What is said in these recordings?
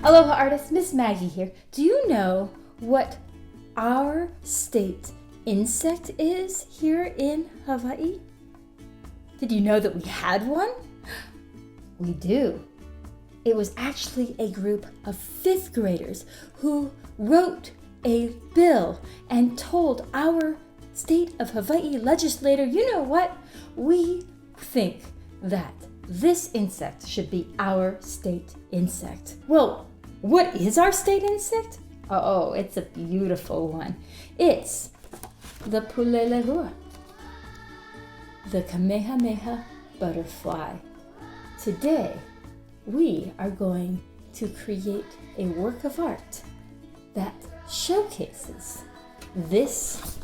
Aloha artist, Ms Maggie here. Do you know what our state insect is here in Hawaii? Did you know that we had one? We do. It was actually a group of 5th graders who wrote a bill and told our state of Hawaii legislator, you know what? We think that this insect should be our state insect. Well, what is our state insect? Oh, it's a beautiful one. It's the Pulelehua, the Kamehameha butterfly. Today, we are going to create a work of art that showcases this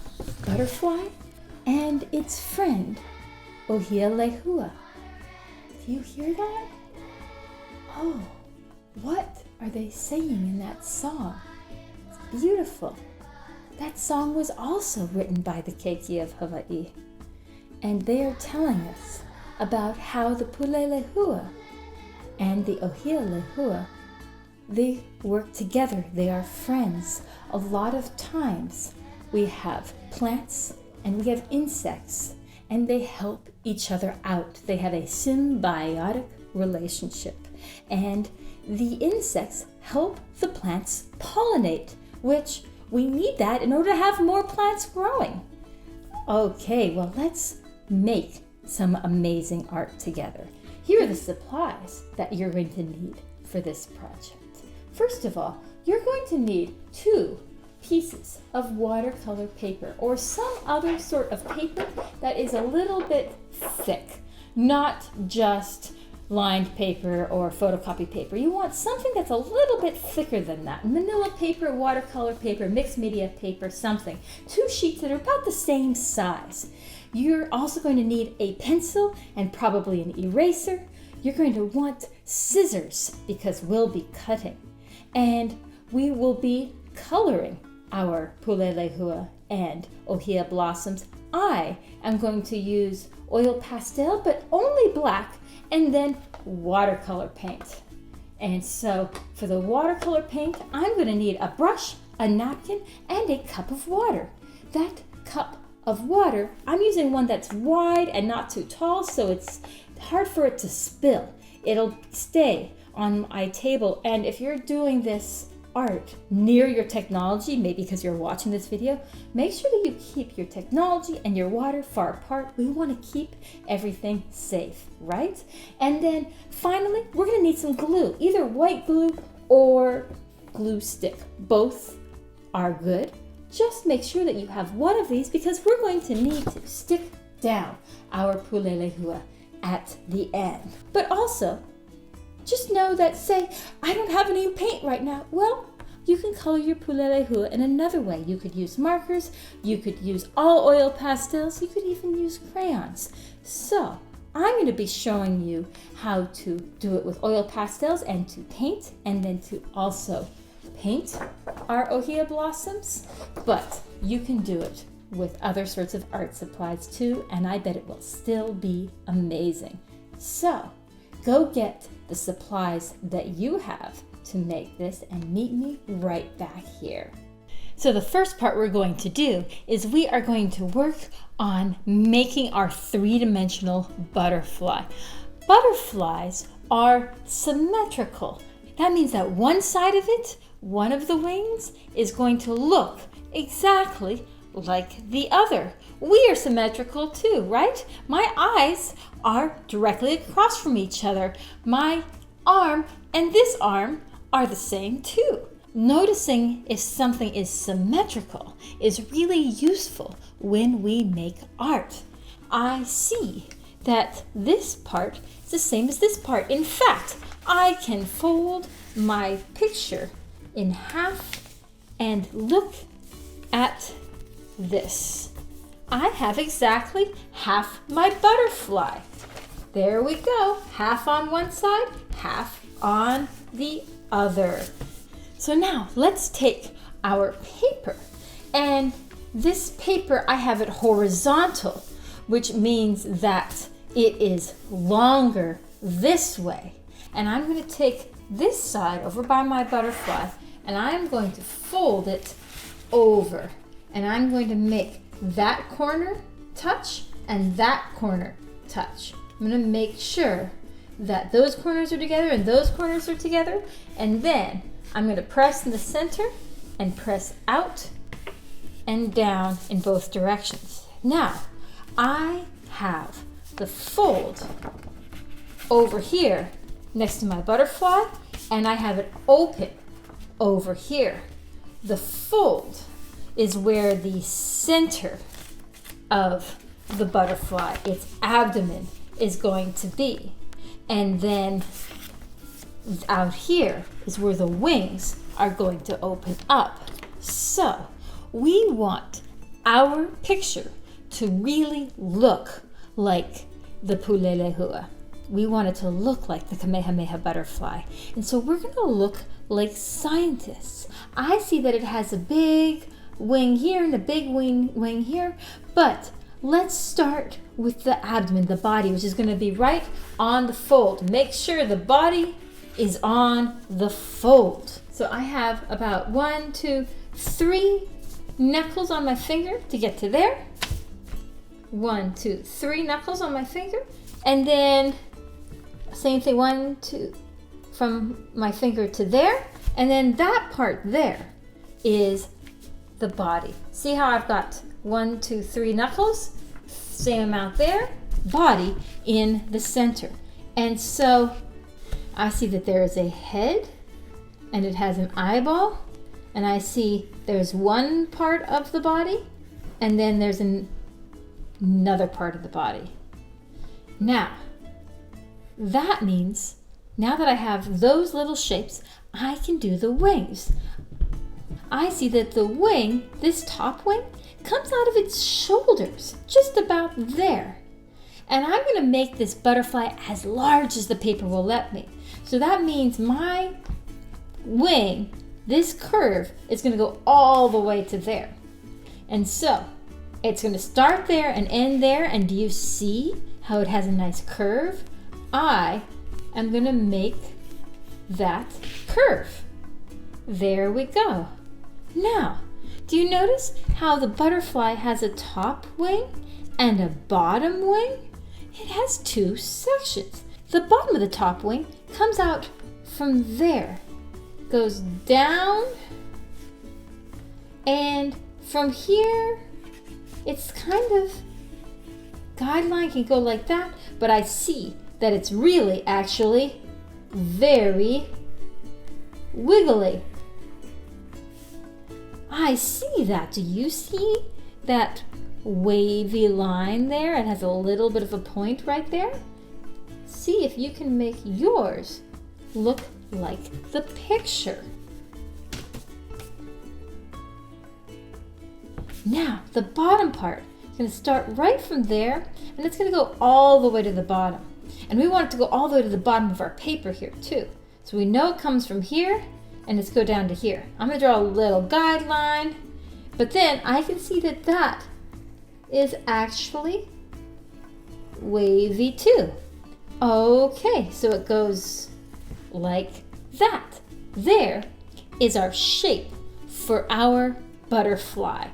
butterfly and its friend, ʻōhiʻa. Do you hear that? Oh, what are they saying in that song? It's beautiful. That song was also written by the Keiki of Hawaii. And they are telling us about how the Pulelehua and the ʻōhiʻa, they work together. They are friends. A lot of times we have plants and we have insects, and they help each other out. They have a symbiotic relationship. And the insects help the plants pollinate, which we need that in order to have more plants growing. Okay, well, let's make some amazing art together. Here are the supplies that you're going to need for this project. First of all, you're going to need 2 pieces of watercolor paper or some other sort of paper that is a little bit thick, not just lined paper or photocopy paper. You want something that's a little bit thicker than that. Manila paper, watercolor paper, mixed media paper, something. 2 sheets that are about the same size. You're also going to need a pencil and probably an eraser. You're going to want scissors because we'll be cutting. And we will be coloring our Pulelehua and ʻōhiʻa blossoms. I am going to use oil pastel, but only black, and then watercolor paint. And so for the watercolor paint, I'm going to need a brush, a napkin, and a cup of water. That cup of water, I'm using one that's wide and not too tall, so it's hard for it to spill. It'll stay on my table, and if you're doing this art near your technology, maybe because you're watching this video, make sure that you keep your technology and your water far apart. We want to keep everything safe, right? And then finally, we're going to need some glue, either white glue or glue stick. Both are good. Just make sure that you have one of these because we're going to need to stick down our Pulelehua at the end. But also, just know that, say, I don't have any paint right now. Well, you can color your Pulelehua in another way. You could use markers, you could use all oil pastels, you could even use crayons. So, I'm going to be showing you how to do it with oil pastels and to paint, and then to also paint our ʻōhiʻa blossoms. But you can do it with other sorts of art supplies too, and I bet it will still be amazing. So, go get the supplies that you have to make this and meet me right back here. So the first part we're going to do is we are going to work on making our 3-dimensional butterfly. Butterflies are symmetrical. That means that one side of it, one of the wings, is going to look exactly like the other. We are symmetrical too, right? My eyes are directly across from each other. My arm and this arm are the same too. Noticing if something is symmetrical is really useful when we make art. I see that this part is the same as this part. In fact, I can fold my picture in half and look at this. I have exactly half my butterfly. There we go. Half on one side, half on the other. So now let's take our paper, and this paper, I have it horizontal, which means that it is longer this way. And I'm going to take this side over by my butterfly, and I'm going to fold it over. And I'm going to make that corner touch and that corner touch. I'm going to make sure that those corners are together and those corners are together. And then I'm going to press in the center and press out and down in both directions. Now, I have the fold over here next to my butterfly, and I have it open over here. The fold is where the center of the butterfly, its abdomen, is going to be. And then out here is where the wings are going to open up. So we want our picture to really look like the Pulelehua. We want it to look like the Kamehameha butterfly. And so we're going to look like scientists. I see that it has a big wing here and a big wing here, but let's start with the abdomen, the body, which is going to be right on the fold. Make sure the body is on the fold. So I have about 1, 2, 3 knuckles on my finger to get to there. 1, 2, 3 knuckles on my finger, and then same thing, 1, 2 from my finger to there, and then that part there is the body. See how I've got 1, 2, 3 knuckles, same amount there, body in the center. And so I see that there is a head and it has an eyeball, and I see there's one part of the body and then there's another part of the body. Now, that means now that I have those little shapes, I can do the wings. I see that the wing, this top wing, comes out of its shoulders, just about there. And I'm going to make this butterfly as large as the paper will let me. So that means my wing, this curve, is going to go all the way to there. And so it's going to start there and end there. And do you see how it has a nice curve? I am going to make that curve. There we go. Now, do you notice how the butterfly has a top wing and a bottom wing? It has 2 sections. The bottom of the top wing comes out from there, goes down, and from here, it's kind of guideline can go like that, but I see that it's really actually very wiggly. I see that. Do you see that wavy line there? It has a little bit of a point right there. See if you can make yours look like the picture. Now, the bottom part is going to start right from there, and it's going to go all the way to the bottom. And we want it to go all the way to the bottom of our paper here too. So we know it comes from here, and it's go down to here. I'm going to draw a little guideline, but then I can see that that is actually wavy too. Okay, so it goes like that. There is our shape for our butterfly.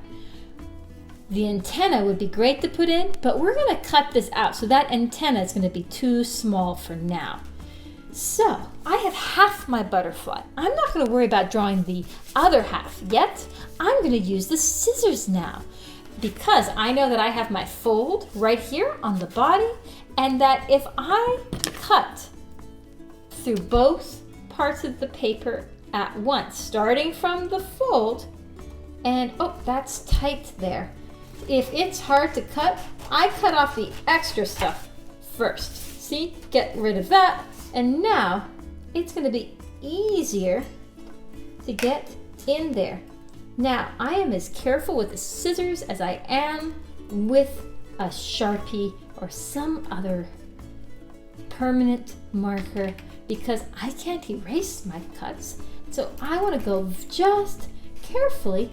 The antenna would be great to put in, but we're going to cut this out. So that antenna is going to be too small for now. So I have half my butterfly. I'm not going to worry about drawing the other half yet. I'm going to use the scissors now, because I know that I have my fold right here on the body, and that if I cut through both parts of the paper at once, starting from the fold, and oh, that's tight there. If it's hard to cut, I cut off the extra stuff first. See, get rid of that, and now it's going to be easier to get in there. Now, I am as careful with the scissors as I am with a Sharpie or some other permanent marker, because I can't erase my cuts. So I want to go just carefully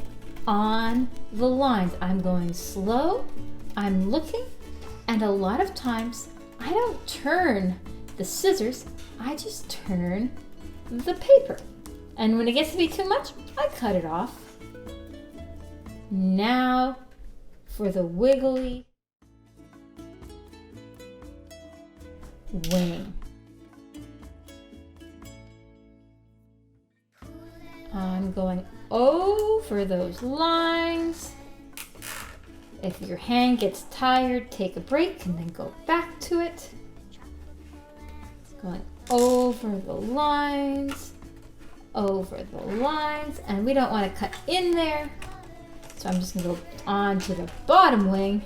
on the lines. I'm going slow, I'm looking, and a lot of times I don't turn the scissors, I just turn the paper. And when it gets to be too much, I cut it off. Now for the wiggly wing. I'm going over those lines. If your hand gets tired, take a break and then go back to it. Going over the lines, and we don't want to cut in there. So I'm just gonna go on to the bottom wing.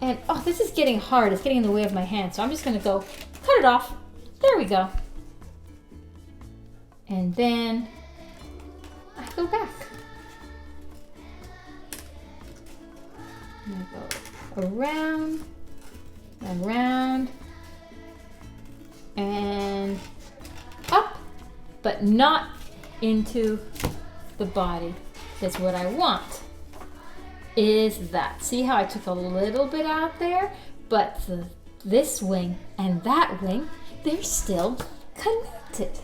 And oh, this is getting hard. It's getting in the way of my hand. So I'm just gonna go cut it off. There we go. And then I go back. I'm gonna go around, around, and up, but not into the body. Because what I want is that. See how I took a little bit out there, but this wing and that wing, they're still connected.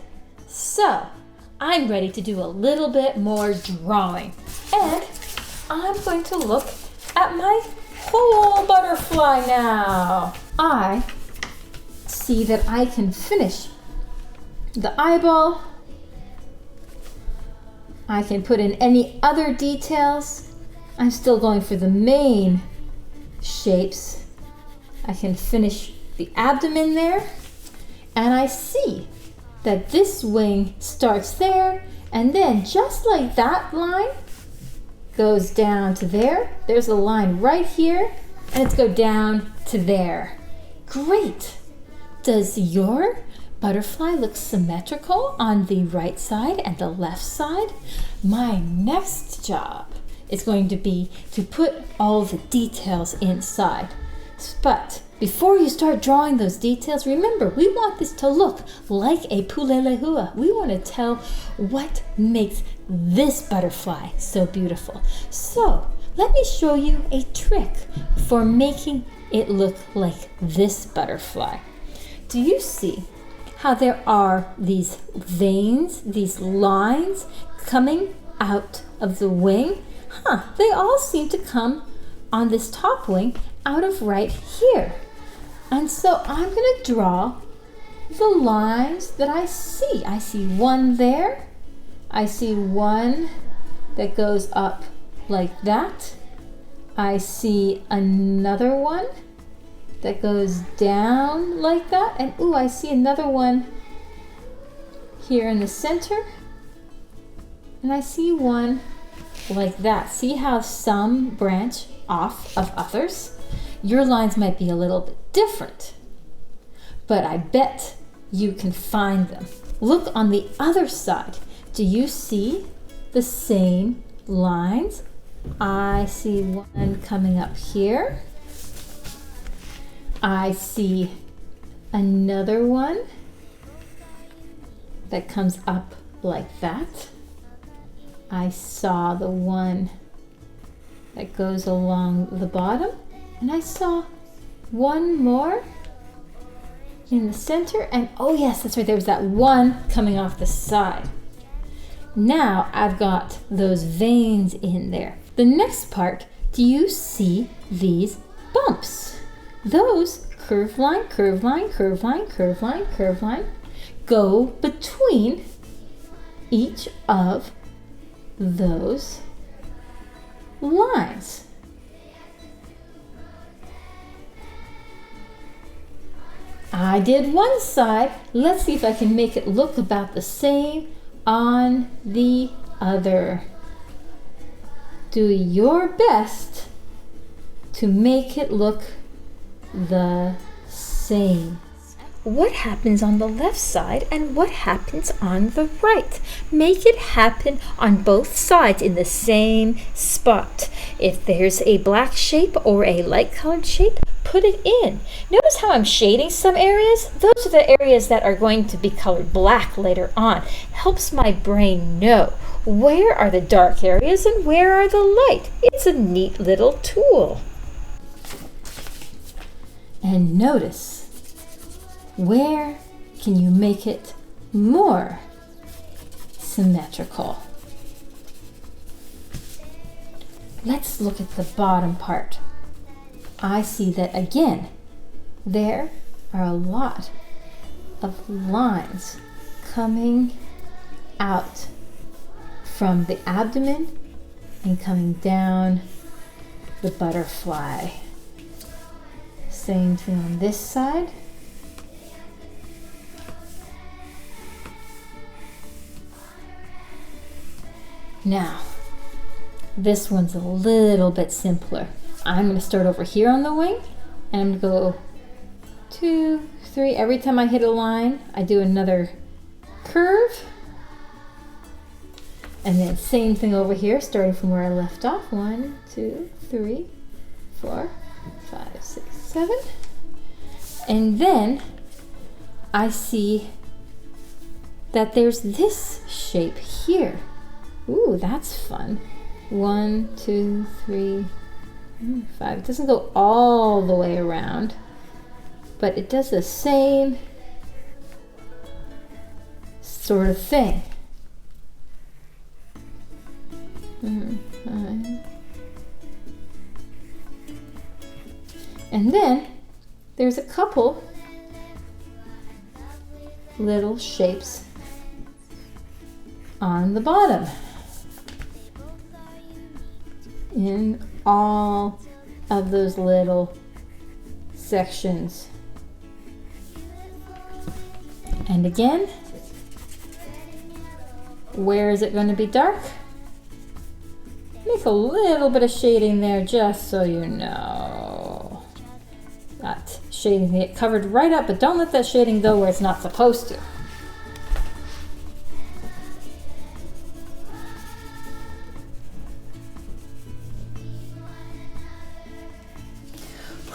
So I'm ready to do a little bit more drawing. And I'm going to look at my whole butterfly now. I see that I can finish the eyeball. I can put in any other details. I'm still going for the main shapes. I can finish the abdomen there. And I see that this wing starts there, and then just like that line goes down to there. There's a line right here, and it's go down to there. Great! Does your butterfly look symmetrical on the right side and the left side? My next job is going to be to put all the details inside. But before you start drawing those details, remember, we want this to look like a Pulelehua. We want to tell what makes this butterfly so beautiful. So let me show you a trick for making it look like this butterfly. Do you see how there are these veins, these lines coming out of the wing? They all seem to come on this top wing out of right here. And so I'm going to draw the lines that I see. I see one there. I see one that goes up like that. I see another one that goes down like that. And ooh, I see another one here in the center. And I see one like that. See how some branch off of others? Your lines might be a little bit different, but I bet you can find them. Look on the other side. Do you see the same lines? I see one coming up here. I see another one that comes up like that. I saw the one that goes along the bottom, and I saw one more in the center, and oh yes, that's right, there was that one coming off the side. Now I've got those veins in there. The next part, do you see these bumps? Those curved line, curved line, curved line, curved line, curved line go between each of those lines. I did one side. Let's see if I can make it look about the same on the other. Do your best to make it look the same. What happens on the left side and what happens on the right? Make it happen on both sides in the same spot. If there's a black shape or a light colored shape, put it in. Notice how I'm shading some areas? Those are the areas that are going to be colored black later on. Helps my brain know where are the dark areas and where are the light. It's a neat little tool. And notice where can you make it more symmetrical? Let's look at the bottom part. I see that again, there are a lot of lines coming out from the abdomen and coming down the butterfly. Same thing on this side. Now, this one's a little bit simpler. I'm going to start over here on the wing, and I'm going to go 2, 3. Every time I hit a line, I do another curve. And then same thing over here, starting from where I left off. 1, 2, 3, 4, 5, 6, 7. And then I see that there's this shape here. Ooh, that's fun. 1, 2, 3, 5. It doesn't go all the way around, but it does the same sort of thing. And then there's a couple little shapes on the bottom in all of those little sections. And again, where is it going to be dark? Make a little bit of shading there just so you know. That shading get covered right up, but don't let that shading go where it's not supposed to.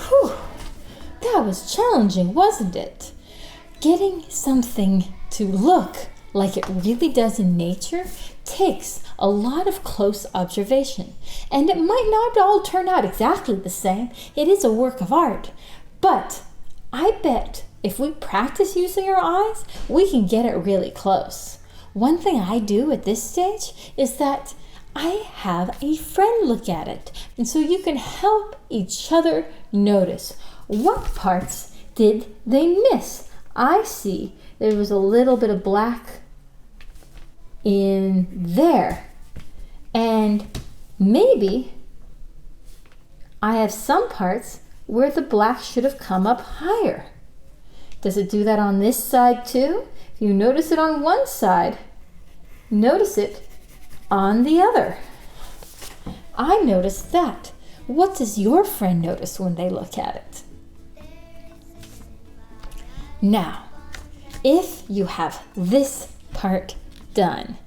Whew, that was challenging, wasn't it? Getting something to look like it really does in nature takes a lot of close observation, and it might not all turn out exactly the same. It is a work of art, but I bet if we practice using our eyes, we can get it really close. One thing I do at this stage is that I have a friend look at it, and so you can help each other notice what parts did they miss. I see there was a little bit of black in there, and maybe I have some parts where the black should have come up higher. Does it do that on this side too? If you notice it on one side, notice it on the other. I noticed that. What does your friend notice when they look at it? Now, if you have this part done,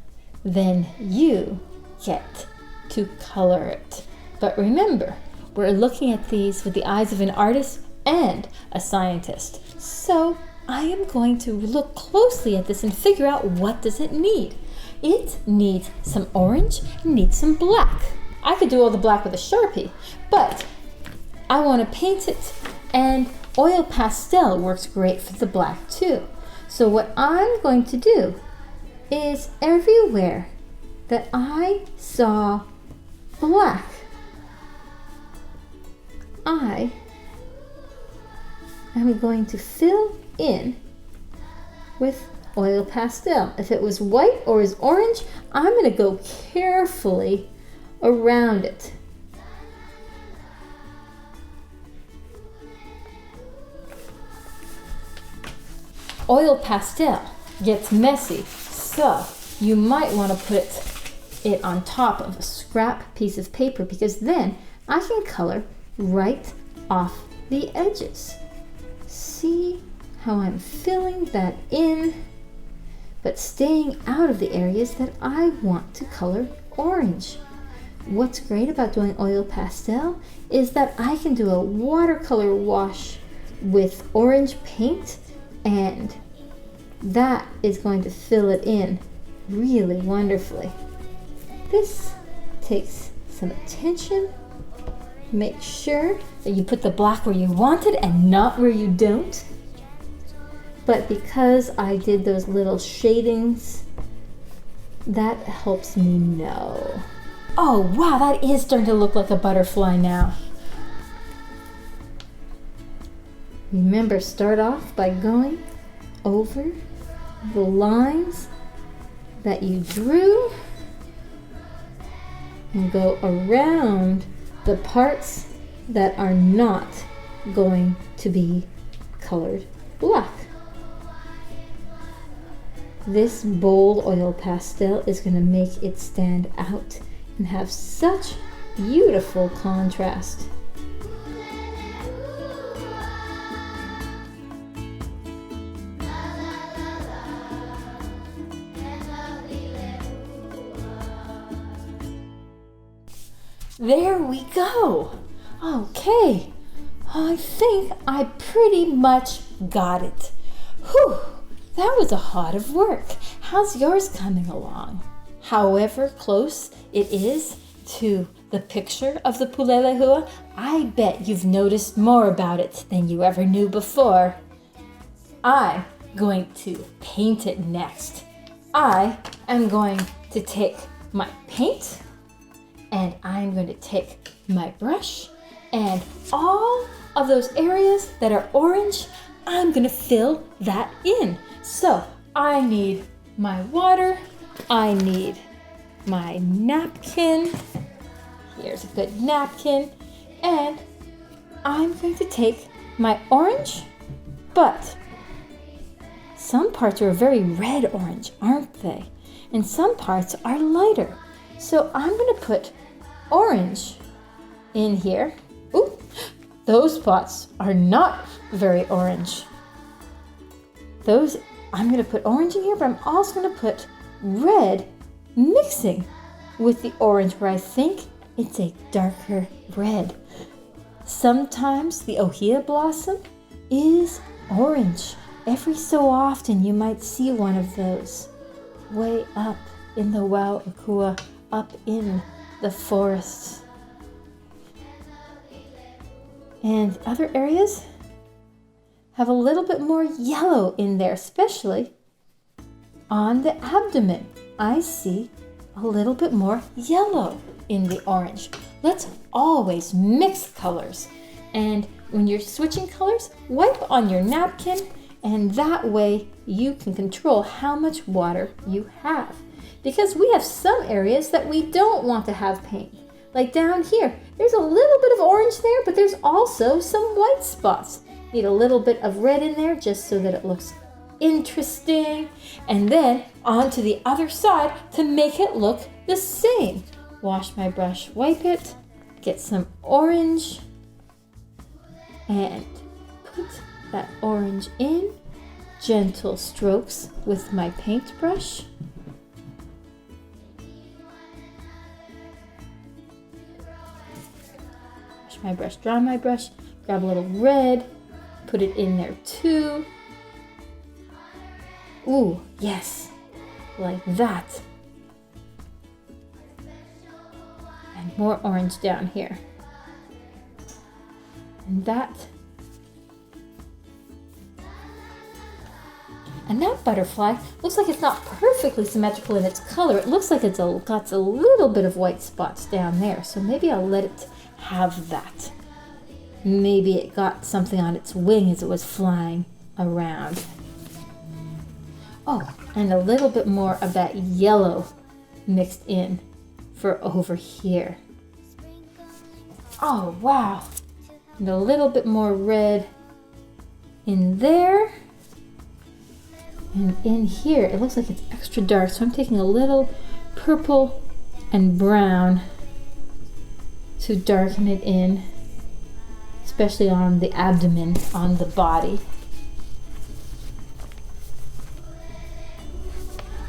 then you get to color it. But remember, we're looking at these with the eyes of an artist and a scientist. So I am going to look closely at this and figure out what does it need. It needs some orange, it needs some black. I could do all the black with a Sharpie, but I want to paint it, and oil pastel works great for the black too. So what I'm going to do is everywhere that I saw black, I am going to fill in with oil pastel. If it was white or is orange, I'm going to go carefully around it. Oil pastel gets messy, so you might want to put it on top of a scrap piece of paper, because then I can color right off the edges. See how I'm filling that in, but staying out of the areas that I want to color orange. What's great about doing oil pastel is that I can do a watercolor wash with orange paint, and that is going to fill it in really wonderfully. This takes some attention. Make sure that you put the black where you want it and not where you don't. but because I did those little shadings, that helps me know. Oh wow, that is starting to look like a butterfly now. Remember, start off by going over the lines that you drew and go around the parts that are not going to be colored black. This bold oil pastel is going to make it stand out and have such beautiful contrast. There we go. Okay, I think I pretty much got it. Whew, that was a lot of work. How's yours coming along? However close it is to the picture of the Pulelehua, I bet you've noticed more about it than you ever knew before. I'm going to paint it next. I am going to take my paint, and I'm going to take my brush, and all of those areas that are orange, I'm going to fill that in. So I need my water, I need my napkin. Here's a good napkin, and I'm going to take my orange, but some parts are very red orange, aren't they? And some parts are lighter. So I'm going to put orange in here. Ooh, those spots are not very orange. I'm going to put orange in here, but I'm also going to put red mixing with the orange where I think it's a darker red. Sometimes the Ohia blossom is orange. Every so often you might see one of those way up in the Wau'ukua, up in the forests. And other areas have a little bit more yellow in there, especially on the abdomen. I see a little bit more yellow in the orange. Let's always mix colors. And when you're switching colors, wipe on your napkin, and that way you can control how much water you have. Because we have some areas that we don't want to have paint. Like down here, there's a little bit of orange there, but there's also some white spots. Need a little bit of red in there just so that it looks interesting. And then onto the other side to make it look the same. Wash my brush, wipe it, get some orange, and put that orange in. Gentle strokes with my paintbrush. Wash my brush, dry my brush, grab a little red, put it in there too. Ooh, yes, like that. And more orange down here. And that butterfly looks like it's not perfectly symmetrical in its color. It looks like it's got a little bit of white spots down there. So maybe I'll let it have that. Maybe it got something on its wing as it was flying around. Oh, and a little bit more of that yellow mixed in for over here. Oh, wow. And a little bit more red in there. And in here, it looks like it's extra dark, so I'm taking a little purple and brown to darken it in, especially on the abdomen, on the body.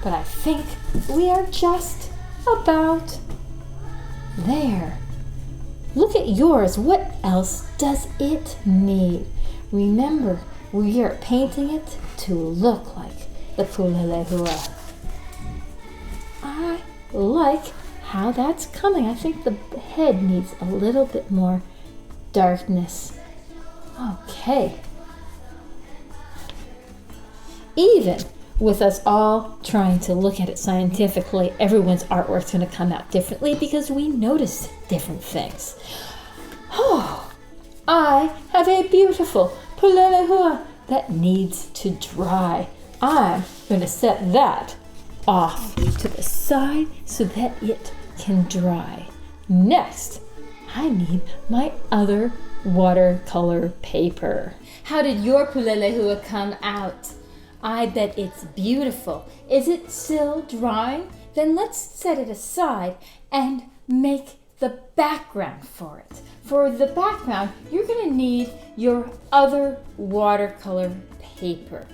But I think we are just about there. Look at yours. What else does it need? Remember, we are painting it to look like the Pulelehua. I like how that's coming. I think the head needs a little bit more darkness. Okay. even with us all trying to look at it scientifically, everyone's artwork's going to come out differently because we notice different things. Oh, I have a beautiful Pulelehua that needs to dry. I'm going to set that off to the side so that it can dry. Next, I need my other watercolor paper. How did your Pulelehua come out? I bet it's beautiful. Is it still drying? Then let's set it aside and make the background for it. For the background, you're going to need your other watercolor paper,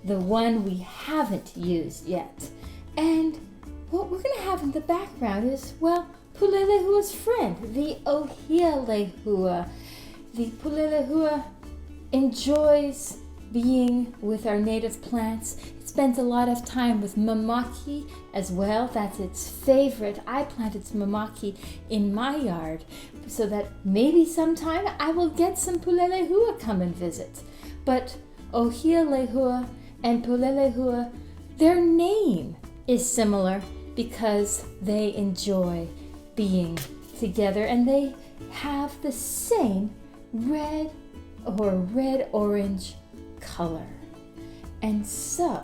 the one we haven't used yet. And what we're going to have in the background is, well, Pulelehua's friend, the Ohia lehua. The Pulelehua enjoys being with our native plants. It spends a lot of time with mamaki as well. That's its favorite. I planted some mamaki in my yard so that maybe sometime I will get some Pulelehua come and visit. But Ohia lehua and Pulelehua, their name is similar because they enjoy being together and they have the same red or red-orange color. And so,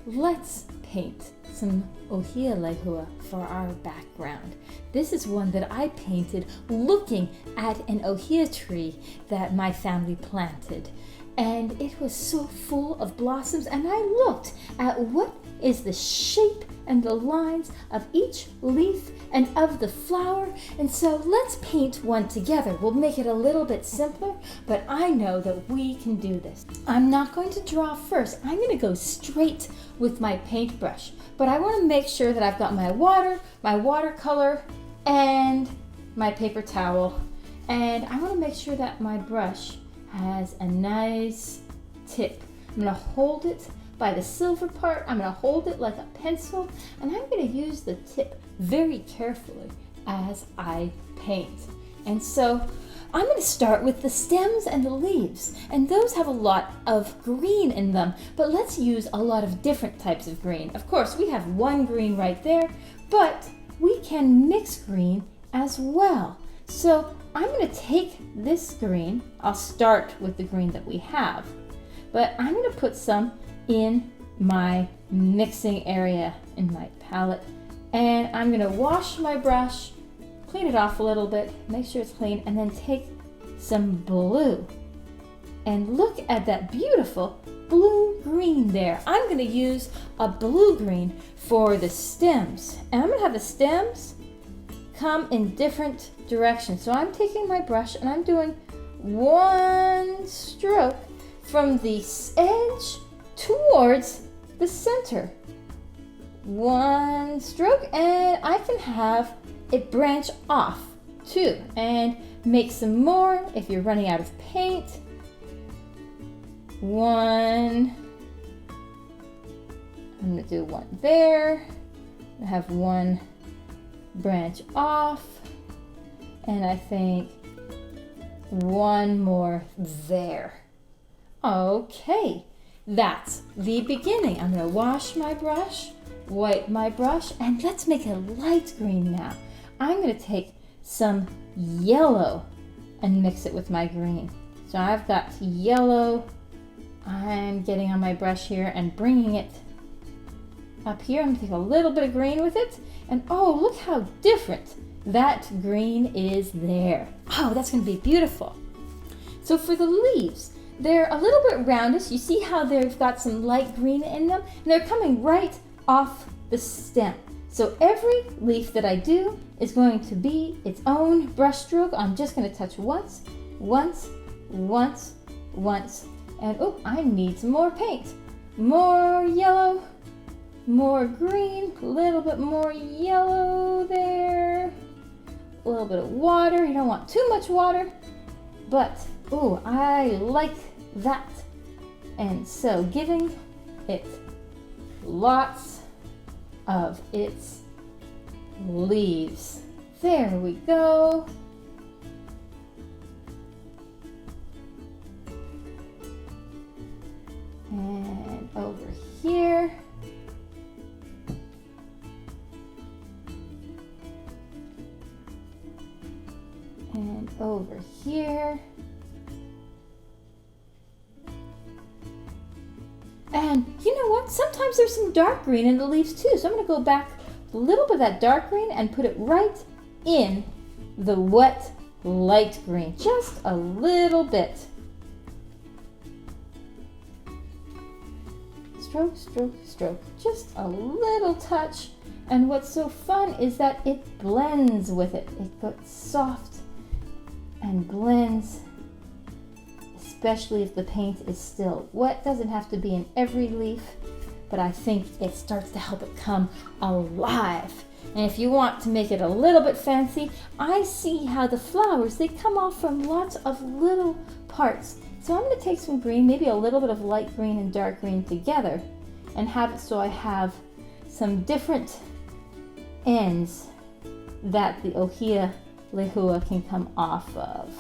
let's paint some Ohia lehua for our background. This is one that I painted looking at an ohia tree that my family planted. And it was so full of blossoms, and I looked at what is the shape and the lines of each leaf and of the flower. And so let's paint one together. We'll make it a little bit simpler, but I know that we can do this. I'm not going to draw first. I'm going to go straight with my paintbrush, but I want to make sure that I've got my water, my watercolor, and my paper towel. And I want to make sure that my brush has a nice tip. I'm going to hold it by the silver part. I'm going to hold it like a pencil, and I'm going to use the tip very carefully as I paint. And so I'm going to start with the stems and the leaves, and those have a lot of green in them, but let's use a lot of different types of green. Of course, we have one green right there, but we can mix green as well. So I'm going to take this green. I'll start with the green that we have, but I'm going to put some in my mixing area in my palette, and I'm going to wash my brush, clean it off a little bit, make sure it's clean, and then take some blue and look at that beautiful blue-green there. I'm going to use a blue-green for the stems, and I'm going to have the stems come in different directions. So I'm taking my brush and I'm doing one stroke from the edge towards the center. One stroke, and I can have it branch off too, and make some more if you're running out of paint. One. I'm going to do one there. I have one branch off, and I think one more there. Okay, that's the beginning. I'm going to wash my brush, wipe my brush, and let's make a light green now. I'm going to take some yellow and mix it with my green. So I've got yellow. I'm getting on my brush here and bringing it up here. I'm going to take a little bit of green with it, and oh, look how different that green is there. Oh, that's going to be beautiful. So for the leaves, they're a little bit roundish. You see how they've got some light green in them, and they're coming right off the stem. So every leaf that I do is going to be its own brush stroke. I'm just going to touch once, once, once, once, and oh, I need some more paint. More yellow, more green, a little bit more yellow there, a little bit of water. You don't want too much water, but oh, I like that. And so giving it lots of its leaves. There we go. And over here. And you know what? Sometimes there's some dark green in the leaves too. So I'm going to go back a little bit of that dark green and put it right in the wet light green. Just a little bit. Stroke, stroke, stroke. Just a little touch. And what's so fun is that it blends with it. It gets soft and blends, especially if the paint is still wet. Doesn't have to be in every leaf, but I think it starts to help it come alive. And if you want to make it a little bit fancy, I see how the flowers, they come off from lots of little parts. So I'm going to take some green, maybe a little bit of light green and dark green together, and have it so I have some different ends that the Ohia lehua can come off of.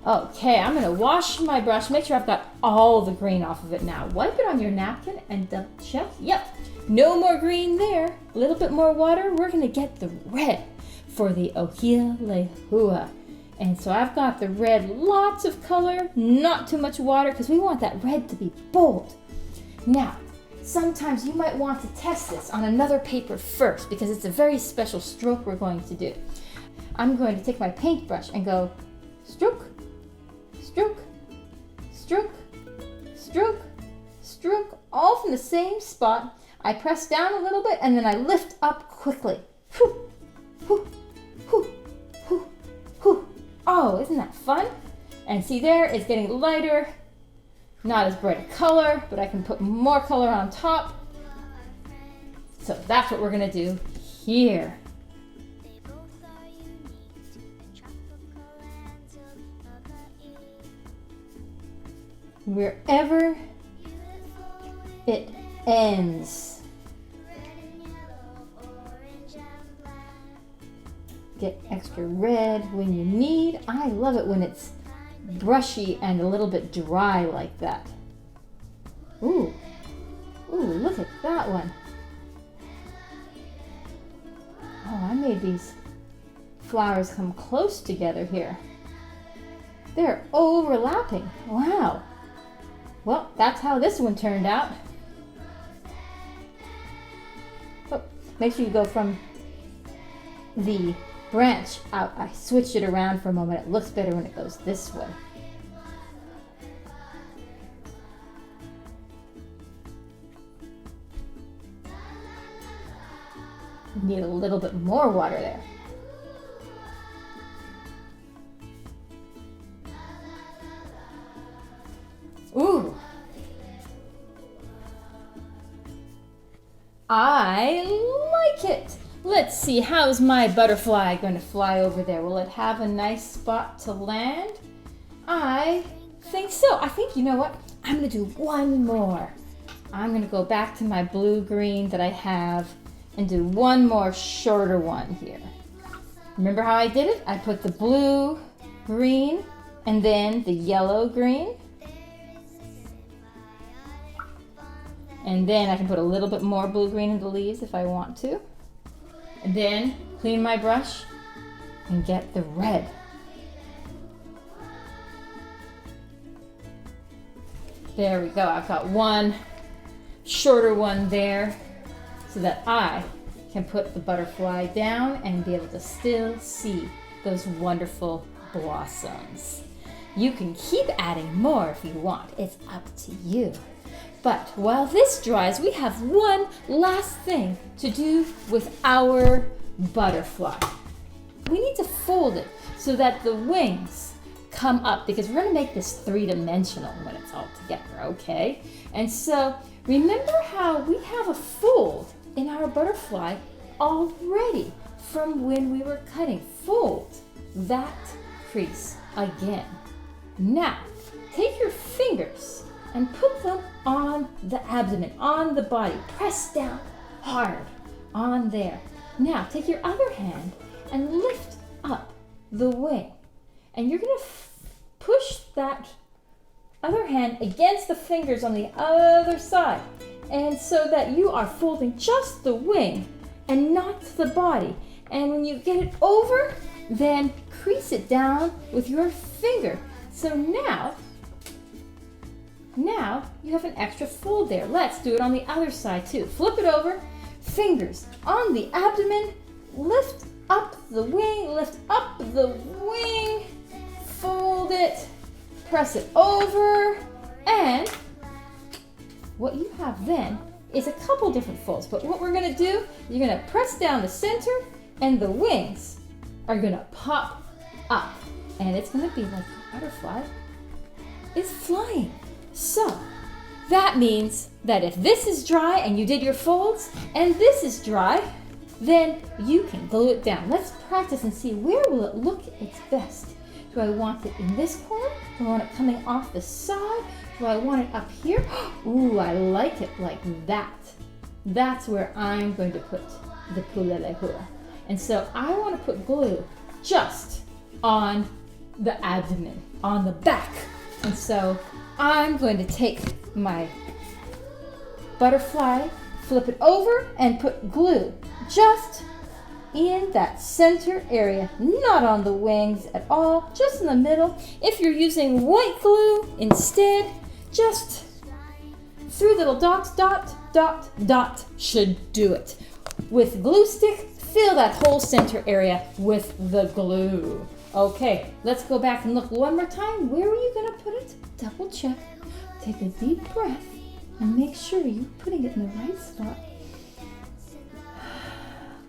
Okay, I'm gonna wash my brush, make sure I've got all the green off of it now. Wipe it on your napkin and double check. Yep, no more green there. A little bit more water. We're gonna get the red for the Ohia lehua. And so I've got the red, lots of color, not too much water, because we want that red to be bold. Now, sometimes you might want to test this on another paper first, because it's a very special stroke we're going to do. I'm going to take my paintbrush and go stroke, stroke, stroke, stroke, stroke, all from the same spot. I press down a little bit and then I lift up quickly. Whew, whew, whew, whew, whew. Oh, isn't that fun? And see there, it's getting lighter. Not as bright a color, but I can put more color on top. So that's what we're gonna do here. Wherever it ends. Get extra red when you need. I love it when it's brushy and a little bit dry like that. Ooh, ooh, look at that one. Oh, I made these flowers come close together here. They're overlapping. Wow. Well, that's how this one turned out. Oh, make sure you go from the branch out. I switched it around for a moment. It looks better when it goes this way. Need a little bit more water there. Ooh. I like it. Let's see, how's my butterfly going to fly over there? Will it have a nice spot to land? I think so. I think, you know what? I'm going to do one more. I'm going to go back to my blue-green that I have and do one more shorter one here. Remember how I did it? I put the blue-green and then the yellow-green. And then I can put a little bit more blue-green in the leaves if I want to. And then clean my brush and get the red. There we go. I've got one shorter one there so that I can put the butterfly down and be able to still see those wonderful blossoms. You can keep adding more if you want. It's up to you. But while this dries, we have one last thing to do with our butterfly. We need to fold it so that the wings come up, because we're going to make this three-dimensional when it's all together, okay? And so remember how we have a fold in our butterfly already from when we were cutting. Fold that crease again. Now, take your fingers and put them on the abdomen, on the body. Press down hard on there. Now, take your other hand and lift up the wing. And you're gonna push that other hand against the fingers on the other side. And so that you are folding just the wing and not the body. And when you get it over, then crease it down with your finger. So now you have an extra fold there. Let's do it on the other side too. Flip it over, fingers on the abdomen, lift up the wing, fold it, press it over, and what you have then is a couple different folds. But what we're gonna do, you're gonna press down the center and the wings are gonna pop up. And it's gonna be like a butterfly is flying. So that means that if this is dry and you did your folds and this is dry, then you can glue it down. Let's practice and see where will it look its best. Do I want it in this corner? Do I want it coming off the side? Do I want it up here? Ooh, I like it like that. That's where I'm going to put the pulelehua. And so I want to put glue just on the abdomen, on the back. And so I'm going to take my butterfly, flip it over, and put glue just in that center area, not on the wings at all, just in the middle. If you're using white glue instead, just 3 little dots, dot, dot, dot should do it. With glue stick, fill that whole center area with the glue. Okay, let's go back and look one more time. Where were you gonna put it? Double check. Take a deep breath and make sure you're putting it in the right spot.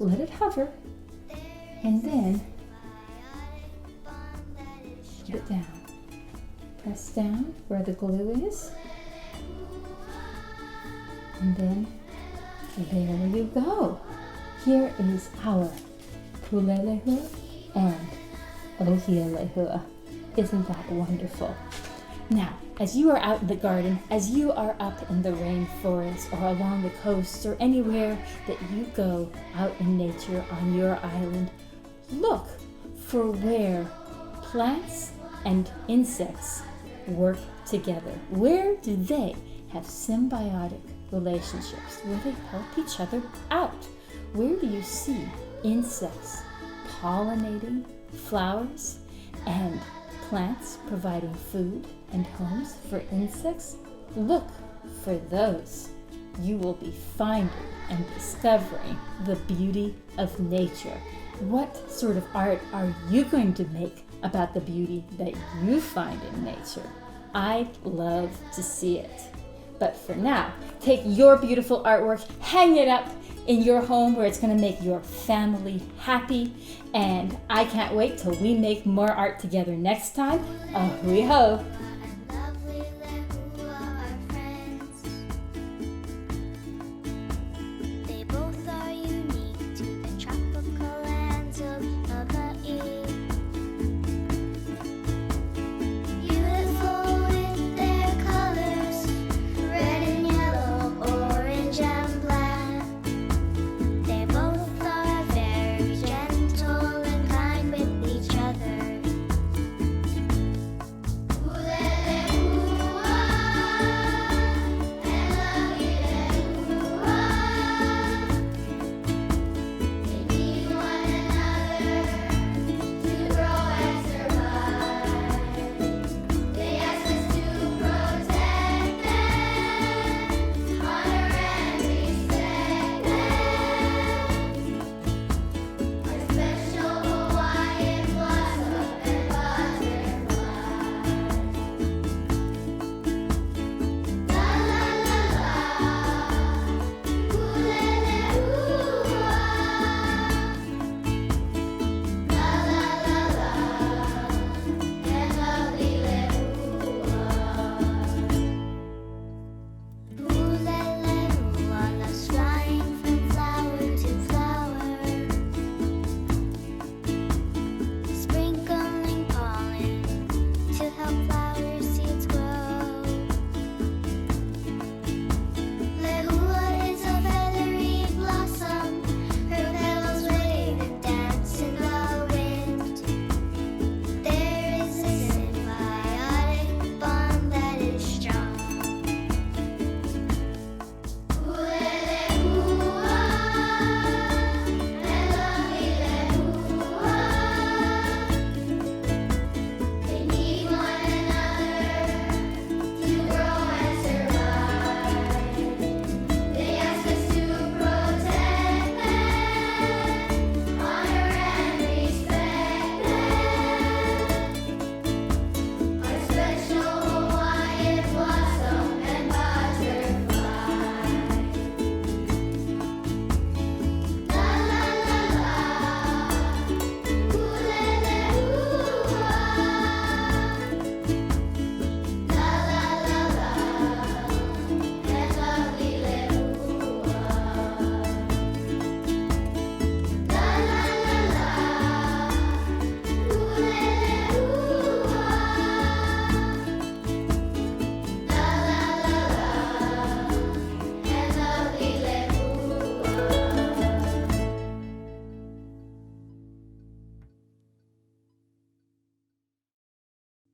Let it hover, and then put it down. Press down where the glue is, and then there you go. Here is our Pulelehua and Ohia lehua. Isn't that wonderful? Now, as you are out in the garden, as you are up in the rainforest or along the coast or anywhere that you go out in nature on your island, look for where plants and insects work together. Where do they have symbiotic relationships? Where they help each other out? Where do you see insects pollinating flowers and plants providing food and homes for insects? Look for those. You will be finding and discovering the beauty of nature. What sort of art are you going to make about the beauty that you find in nature? I'd love to see it. But for now, take your beautiful artwork, hang it up in your home where it's going to make your family happy. And I can't wait till we make more art together next time. Ahui ho!